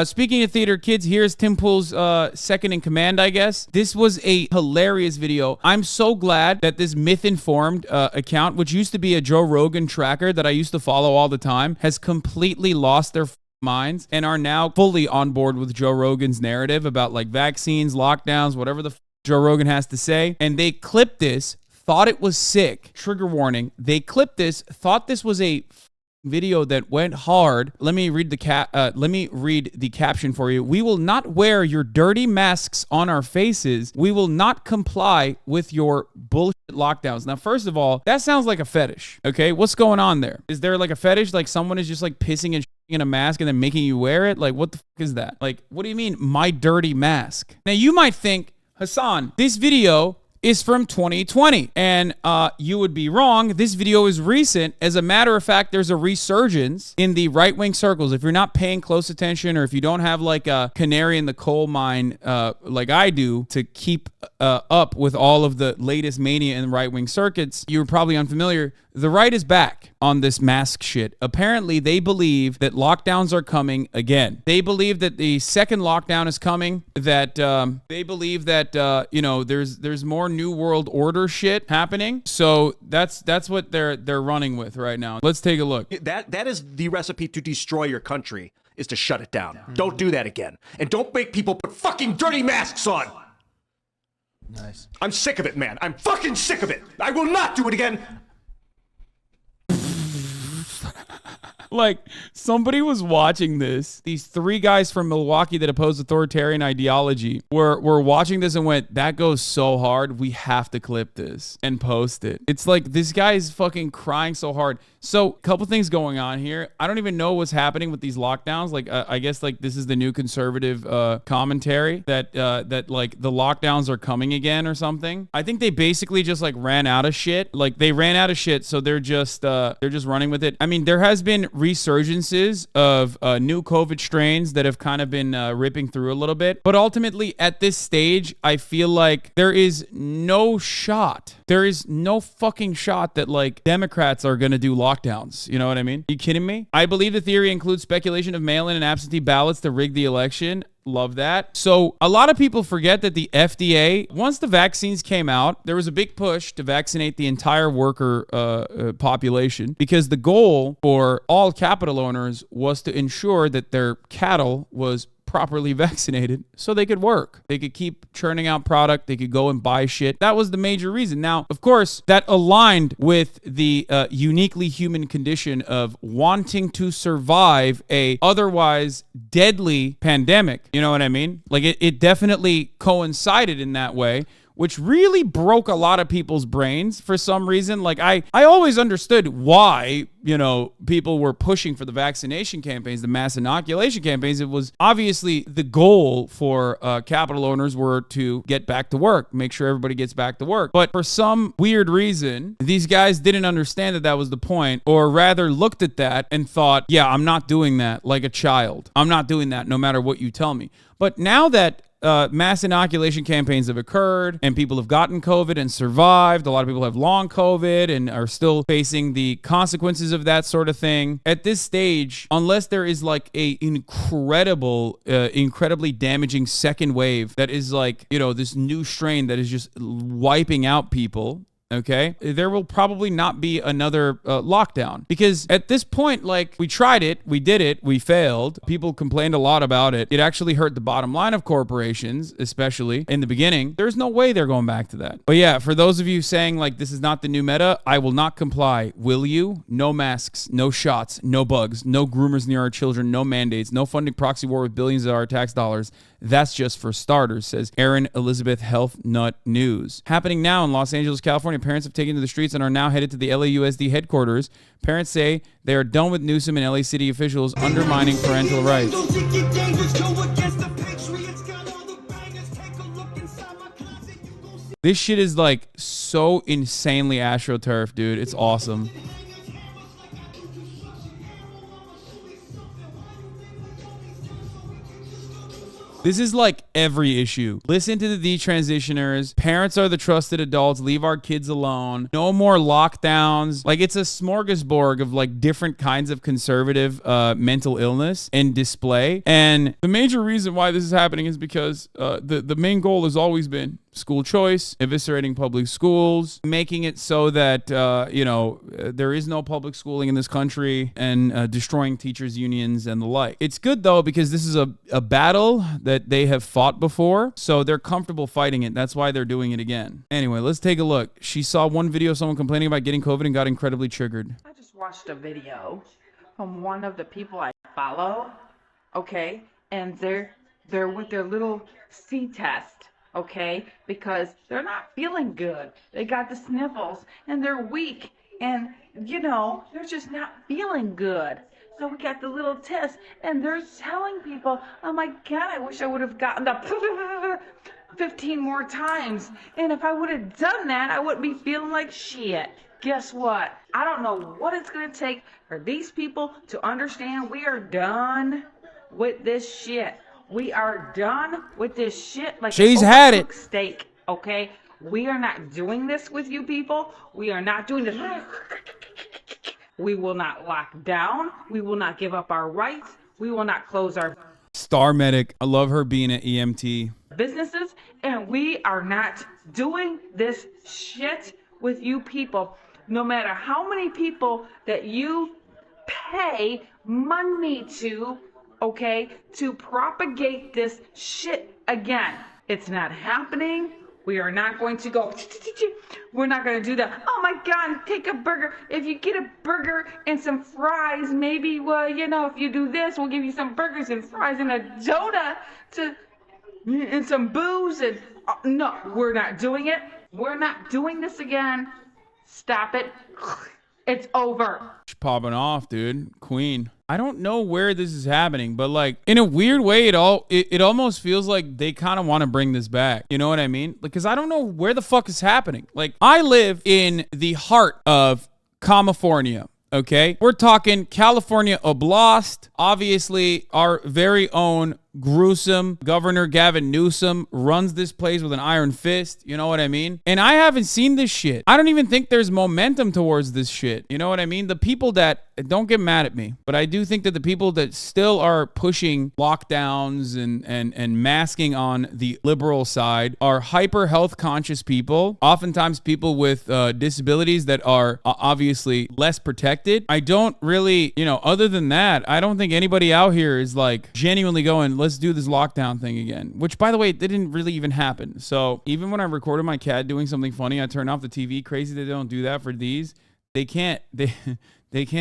Speaking of theater kids, here's Tim Pool's second in command, I guess. This was a hilarious video. I'm so glad that this myth-informed account, which used to be a Joe Rogan tracker that I used to follow all the time, has completely lost their minds and are now fully on board with Joe Rogan's narrative about like vaccines, lockdowns, whatever the Joe Rogan has to say. And they clipped this, thought it was sick. Trigger warning. They clipped this, thought this was a video that went hard. Let me read the caption for you. We will not wear your dirty masks on our faces. We will not comply with your bullshit lockdowns. Now, first of all, that sounds like a fetish. Okay, what's going on there? Is there like a fetish? Like someone is just like pissing and in a mask and then making you wear it? Like, what the fuck is that? Like, what do you mean, my dirty mask? Now, you might think, Hasan, this video is from 2020. And you would be wrong. This video is recent. As a matter of fact, there's a resurgence in the right-wing circles. If you're not paying close attention or if you don't have like a canary in the coal mine like I do to keep up with all of the latest mania in right-wing circuits, you're probably unfamiliar. The right is back on this mask shit. Apparently, they believe that lockdowns are coming again. They believe that the second lockdown is coming, that they believe that, you know, there's more New World Order shit happening. So that's what they're running with right now. Let's take a look. That is the recipe to destroy your country, is to shut it down. Don't do that again. And don't make people put fucking dirty masks on. Nice. I'm sick of it, man. I'm fucking sick of it. I will not do it again. Like, somebody was watching this. These three guys from Milwaukee that oppose authoritarian ideology were watching this and went, that goes so hard. We have to clip this and post it. It's like this guy is fucking crying so hard. So, a couple things going on here. I don't even know what's happening with these lockdowns. Like, I guess like this is the new conservative commentary that like the lockdowns are coming again or something. I think they basically just like ran out of shit. Like they ran out of shit, so they're just running with it. I mean, there has been resurgences of new COVID strains that have kind of been ripping through a little bit. But ultimately, at this stage, I feel like there is no shot. There is no fucking shot that like Democrats are going to do lockdowns. You know what I mean? Are you kidding me? I believe the theory includes speculation of mail-in and absentee ballots to rig the election. Love that. So a lot of people forget that the FDA, once the vaccines came out, there was a big push to vaccinate the entire worker population because the goal for all capital owners was to ensure that their cattle was properly vaccinated so they could work. They could keep churning out product. They could go and buy shit. That was the major reason. Now, of course, that aligned with the uniquely human condition of wanting to survive a otherwise deadly pandemic. You know what I mean? Like it definitely coincided in that way, which really broke a lot of people's brains for some reason. Like I always understood why, you know, people were pushing for the vaccination campaigns, the mass inoculation campaigns. It was obviously the goal for capital owners were to get back to work, make sure everybody gets back to work. But for some weird reason, these guys didn't understand that that was the point, or rather looked at that and thought, yeah, I'm not doing that like a child. I'm not doing that no matter what you tell me. But now that mass inoculation campaigns have occurred and people have gotten COVID and survived. A lot of people have long COVID and are still facing the consequences of that sort of thing. At this stage, unless there is like a incredibly damaging second wave that is like, you know, this new strain that is just wiping out people, okay, there will probably not be another lockdown, because at this point, like, we tried it, we did it, we failed. People complained a lot about it. It actually hurt the bottom line of corporations, especially in the beginning. There's no way they're going back to that. But yeah, for those of you saying like this is not the new meta, I will not comply. Will you? No masks, no shots, no bugs, no groomers near our children, no mandates, no funding proxy war with billions of our tax dollars. That's just for starters, says Aaron Elizabeth Health Nut News. Happening now in Los Angeles, California. Parents have taken to the streets and are now headed to the LAUSD headquarters. Parents say they are done with Newsom and LA city officials undermining parental rights. This shit is like so insanely AstroTurf, dude. It's awesome. This is like every issue. Listen to the detransitioners. Parents are the trusted adults. Leave our kids alone. No more lockdowns. Like, it's a smorgasbord of like different kinds of conservative mental illness and display. And the major reason why this is happening is because the main goal has always been school choice, eviscerating public schools, making it so that, there is no public schooling in this country, and destroying teachers' unions and the like. It's good, though, because this is a battle that they have fought before, so they're comfortable fighting it. That's why they're doing it again. Anyway, let's take a look. She saw one video of someone complaining about getting COVID and got incredibly triggered. I just watched a video from one of the people I follow, okay? And they're with their little C test. Okay, because they're not feeling good. They got the sniffles and they're weak, and they're just not feeling good. So we got the little test, and they're telling people, oh my God, I wish I would have gotten the 15 more times. And if I would have done that, I wouldn't be feeling like shit. Guess what? I don't know what it's going to take for these people to understand we are done with this shit. We are done with this shit like she's had it. Steak, okay? We are not doing this with you people. We are not doing this. We will not lock down. We will not give up our rights. We will not close our Star medic. I love her being an EMT. businesses. And we are not doing this shit with you people. No matter how many people that you pay money to, okay, to propagate this shit again. It's not happening. We are not going to go, we're not going to do that. Oh my God, take a burger. If you get a burger and some fries, maybe, if you do this, we'll give you some burgers and fries and a donut and some booze. And no, we're not doing it. We're not doing this again. Stop it. It's over. She's popping off, dude. Queen. I don't know where this is happening, but like in a weird way, it almost feels like they kind of want to bring this back. You know what I mean? Because I don't know where the fuck is happening. Like, I live in the heart of California. Okay, we're talking California Oblast. Obviously, our very own gruesome Governor Gavin Newsom runs this place with an iron fist. You know what I mean? And I haven't seen this shit. I don't even think there's momentum towards this shit. You know what I mean? The people that, don't get mad at me, but I do think that the people that still are pushing lockdowns and masking on the liberal side are hyper health conscious people, oftentimes people with disabilities that are obviously less protected. I don't really, other than that, I don't think anybody out here is like genuinely going, let's do this lockdown thing again, which, by the way, it didn't really even happen. So even when I recorded my cat doing something funny, I turned off the TV. Crazy that they don't do that for these. They can't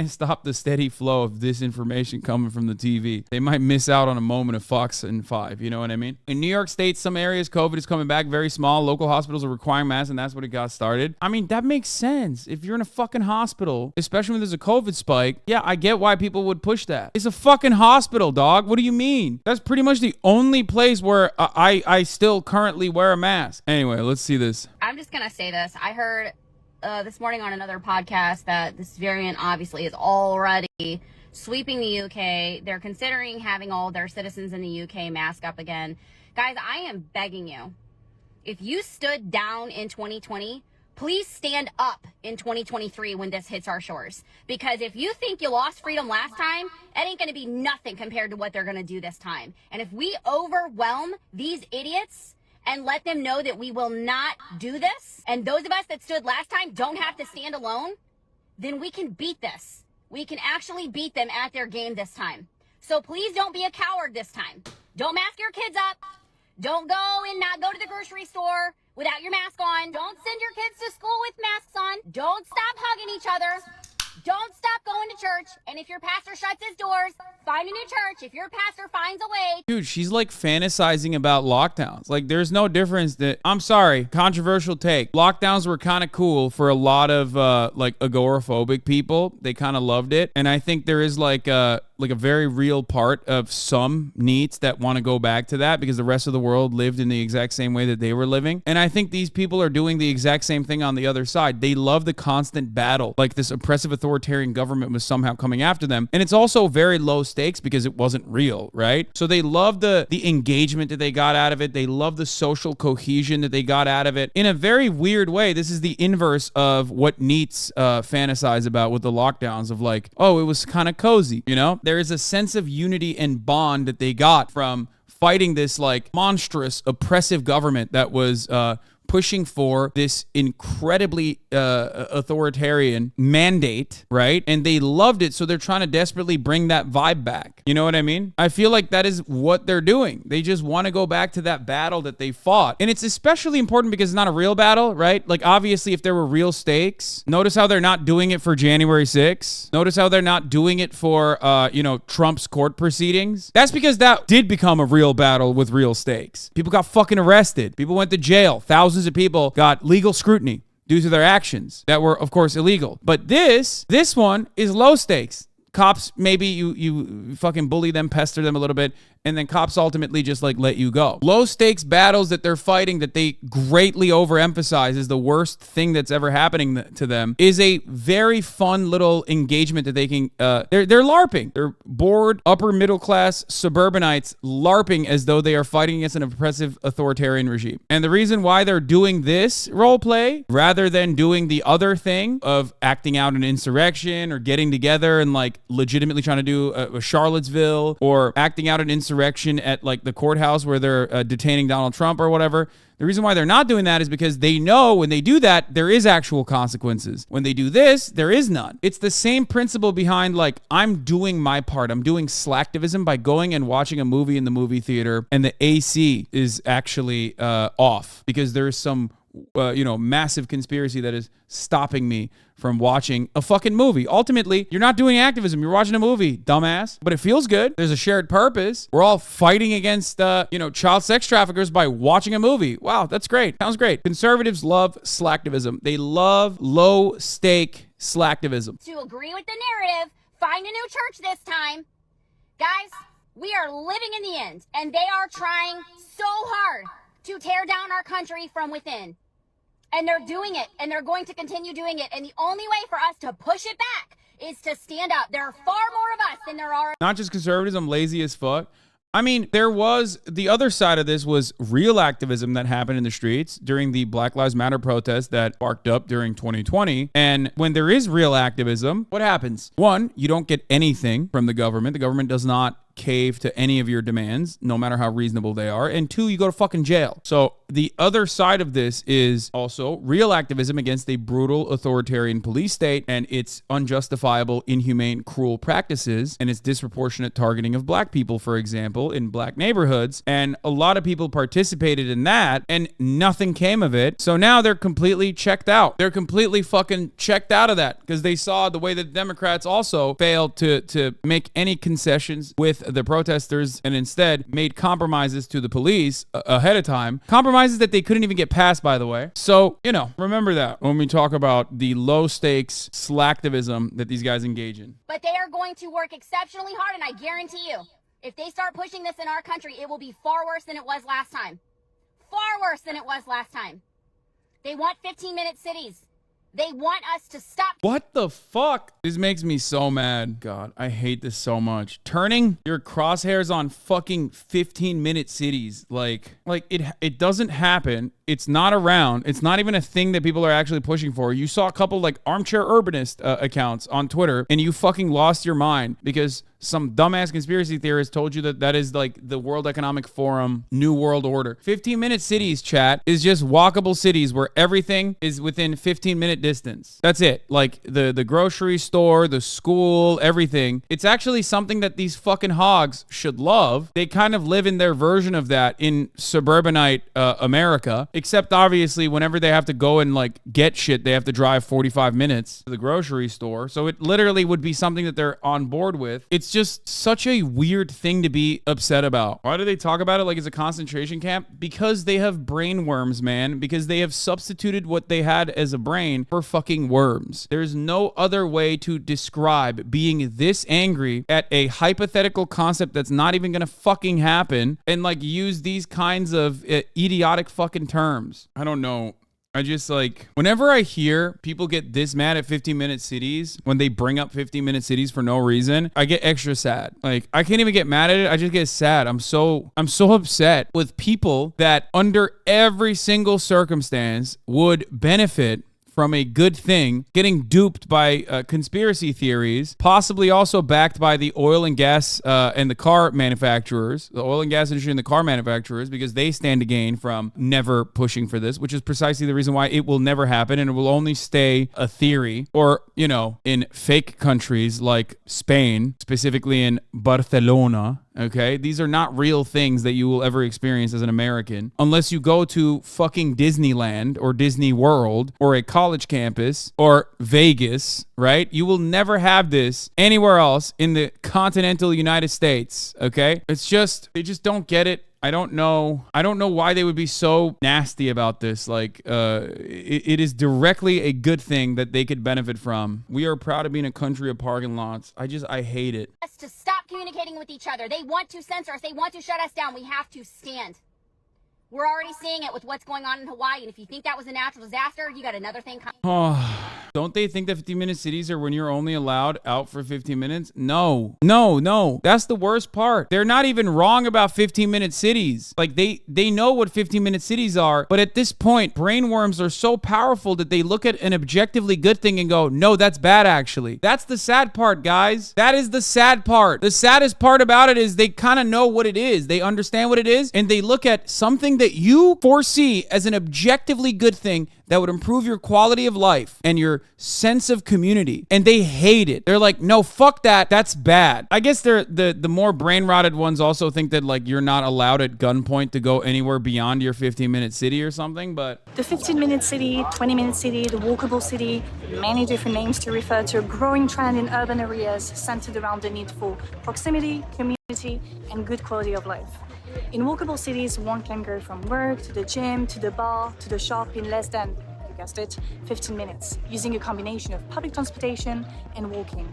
stop the steady flow of this information coming from the TV. They might miss out on a moment of Fox and 5. You know what I mean? In New York State, some areas, COVID is coming back very small. Local hospitals are requiring masks, and that's what it got started. I mean, that makes sense. If you're in a fucking hospital, especially when there's a COVID spike, yeah, I get why people would push that. It's a fucking hospital, dog. What do you mean? That's pretty much the only place where I still currently wear a mask. Anyway, let's see this. I'm just going to say this. I heard this morning on another podcast that this variant obviously is already sweeping the UK. They're considering having all their citizens in the UK mask up again. Guys, I am begging you, if you stood down in 2020, please stand up in 2023 when this hits our shores. Because if you think you lost freedom last time, it ain't going to be nothing compared to what they're going to do this time. And if we overwhelm these idiots and let them know that we will not do this, and those of us that stood last time don't have to stand alone, then we can beat this. We can actually beat them at their game this time. So please don't be a coward this time. Don't mask your kids up. Don't go and not go to the grocery store without your mask on. Don't send your kids to school with masks on. Don't stop hugging each other. Don't stop going to church. And if your pastor shuts his doors, find a new church. If your pastor finds a way. Dude, she's like fantasizing about lockdowns. Like, there's no difference that, I'm sorry, controversial take. Lockdowns were kind of cool for a lot of like agoraphobic people. They kind of loved it. And I think there is like like a very real part of some NEETs that want to go back to that because the rest of the world lived in the exact same way that they were living. And I think these people are doing the exact same thing on the other side. They love the constant battle, like this oppressive authoritarian government was somehow coming after them. And it's also very low stakes because it wasn't real, right? So they love the engagement that they got out of it. They love the social cohesion that they got out of it. In a very weird way, this is the inverse of what NEETs fantasize about with the lockdowns of like, oh, it was kind of cozy, you know? There is a sense of unity and bond that they got from fighting this like monstrous oppressive government that was pushing for this incredibly authoritarian mandate, right? And they loved it, so they're trying to desperately bring that vibe back. You know what I mean? I feel like that is what they're doing. They just want to go back to that battle that they fought. And it's especially important because it's not a real battle, right? Like, obviously, if there were real stakes, notice how they're not doing it for January 6th. Notice how they're not doing it for, Trump's court proceedings. That's because that did become a real battle with real stakes. People got fucking arrested. People went to jail. Thousands of people got legal scrutiny due to their actions that were, of course, illegal. But this one is low stakes. Cops, maybe you fucking bully them, pester them a little bit, and then cops ultimately just like let you go. Low stakes battles that they're fighting that they greatly overemphasize is the worst thing that's ever happening to them is a very fun little engagement that they can, they're LARPing. They're bored, upper middle class suburbanites LARPing as though they are fighting against an oppressive authoritarian regime. And the reason why they're doing this role play rather than doing the other thing of acting out an insurrection or getting together and like legitimately trying to do a Charlottesville or acting out an insurrection at like the courthouse where they're detaining Donald Trump or whatever. The reason why they're not doing that is because they know when they do that, there is actual consequences. When they do this, there is none. It's the same principle behind like, I'm doing my part. I'm doing slacktivism by going and watching a movie in the movie theater and the AC is actually off because there's some massive conspiracy that is stopping me from watching a fucking movie. Ultimately, you're not doing activism. You're watching a movie, dumbass. But it feels good. There's a shared purpose. We're all fighting against, child sex traffickers by watching a movie. Wow, that's great. Sounds great. Conservatives love slacktivism. They love low-stake slacktivism. To agree with the narrative, find a new church this time. Guys, we are living in the end, and they are trying so hard to tear down our country from within. And they're doing it, and they're going to continue doing it. And the only way for us to push it back is to stand up. There are far more of us than there are. Not just conservatives, I'm lazy as fuck. I mean, there was, the other side of this was real activism that happened in the streets during the Black Lives Matter protest that sparked up during 2020. And when there is real activism, what happens? One, you don't get anything from the government. The government does not cave to any of your demands, no matter how reasonable they are. And two, you go to fucking jail. So the other side of this is also real activism against a brutal authoritarian police state and its unjustifiable, inhumane, cruel practices and its disproportionate targeting of black people, for example, in black neighborhoods. And a lot of people participated in that and nothing came of it. So now they're completely checked out. They're completely fucking checked out of that because they saw the way that Democrats also failed to make any concessions with the protesters and instead made compromises to the police ahead of time. Compromises that they couldn't even get passed, by the way. So, remember that when we talk about the low stakes slacktivism that these guys engage in. But they are going to work exceptionally hard, and I guarantee you, if they start pushing this in our country, it will be far worse than it was last time. Far worse than it was last time. They want 15-minute cities. They want us to stop. What the fuck? This makes me so mad. God, I hate this so much. Turning your crosshairs on fucking 15-minute cities. Like it doesn't happen. It's not around. It's not even a thing that people are actually pushing for. You saw a couple like armchair urbanist accounts on Twitter and you fucking lost your mind because some dumbass conspiracy theorist told you that is like the World Economic Forum New World Order. 15-minute cities, chat, is just walkable cities where everything is within 15-minute distance. That's it. Like the grocery store, the school, everything. It's actually something that these fucking hogs should love. They kind of live in their version of that in suburbanite America, except obviously whenever they have to go and like get shit, they have to drive 45 minutes to the grocery store. So it literally would be something that they're on board with. It's just such a weird thing to be upset about. Why do they talk about it like it's a concentration camp? Because they have brain worms, man. Because they have substituted what they had as a brain for fucking worms. There's no other way to describe being this angry at a hypothetical concept that's not even gonna fucking happen and like use these kinds of idiotic fucking terms. I don't know. I just like, whenever I hear people get this mad at 15-minute cities, when they bring up 15-minute cities for no reason, I get extra sad. Like, I can't even get mad at it. I just get sad. I'm so upset with people that under every single circumstance would benefit from a good thing, getting duped by conspiracy theories, possibly also backed by the oil and gas and the car manufacturers, the oil and gas industry and the car manufacturers, because they stand to gain from never pushing for this, which is precisely the reason why it will never happen and it will only stay a theory. Or, you know, in fake countries like Spain, specifically in Barcelona, okay? These are not real things that you will ever experience as an American unless you go to fucking Disneyland or Disney World or a college campus or Vegas, right? You will never have this anywhere else in the continental United States, okay? It's just, they just don't get it. I don't know why they would be so nasty about this. Like, it is directly a good thing that they could benefit from. We are proud of being a country of parking lots. I hate it. Us to stop communicating with each other. They want to censor us. They want to shut us down. We have to stand. We're already seeing it with what's going on in Hawaii. And if you think that was a natural disaster, you got another thing coming. Oh, don't they think that 15-minute cities are when you're only allowed out for 15 minutes? No. That's the worst part. They're not even wrong about 15-minute cities. Like, they know what 15-minute cities are. But at this point, brain worms are so powerful that they look at an objectively good thing and go, no, that's bad, actually. That's the sad part, guys. That is the sad part. The saddest part about it is they kind of know what it is. They understand what it is. And they look at something that you foresee as an objectively good thing that would improve your quality of life and your sense of community, and they hate it. They're like, no, fuck that. That's bad. I guess they're the more brain rotted ones also think that like you're not allowed at gunpoint to go anywhere beyond your 15-minute city or something. But the 15-minute city, 20-minute city, the walkable city, many different names to refer to a growing trend in urban areas centered around the need for proximity, community, and good quality of life. In walkable cities, one can go from work to the gym, to the bar, to the shop in less than, you guessed it, 15 minutes, using a combination of public transportation and walking.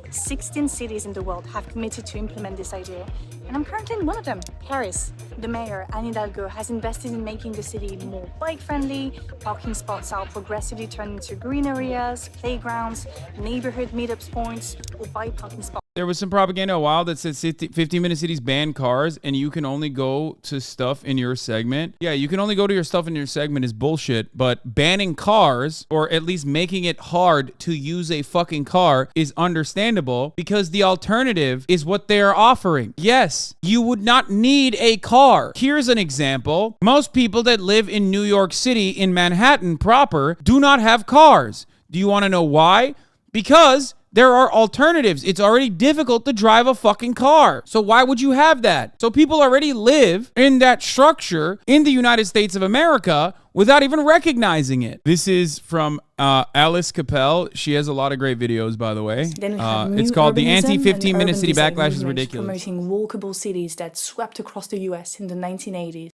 16 cities in the world have committed to implement this idea, and I'm currently in one of them, Paris. The mayor, Anne Hidalgo, has invested in making the city more bike-friendly. Parking spots are progressively turned into green areas, playgrounds, neighborhood meetup points, or bike parking spots. there was some propaganda a while that said 15-minute cities ban cars and you can only go to stuff in your segment. Yeah, you can only go to your stuff in your segment is bullshit, but banning cars, or at least making it hard to use a fucking car, is understandable because the alternative is what they are offering. Yes, you would not need a car. Here's an example. Most people that live in New York City, in Manhattan proper, do not have cars. Do you want to know why? Because there are alternatives. It's already difficult to drive a fucking car. So why would you have that? So people already live in that structure in the United States of America without even recognizing it. This is from Alice Capel. She has a lot of great videos, by the way. It's called The Anti-15-Minute City Backlash is Ridiculous. Promoting walkable cities that swept across the US in the 1980s.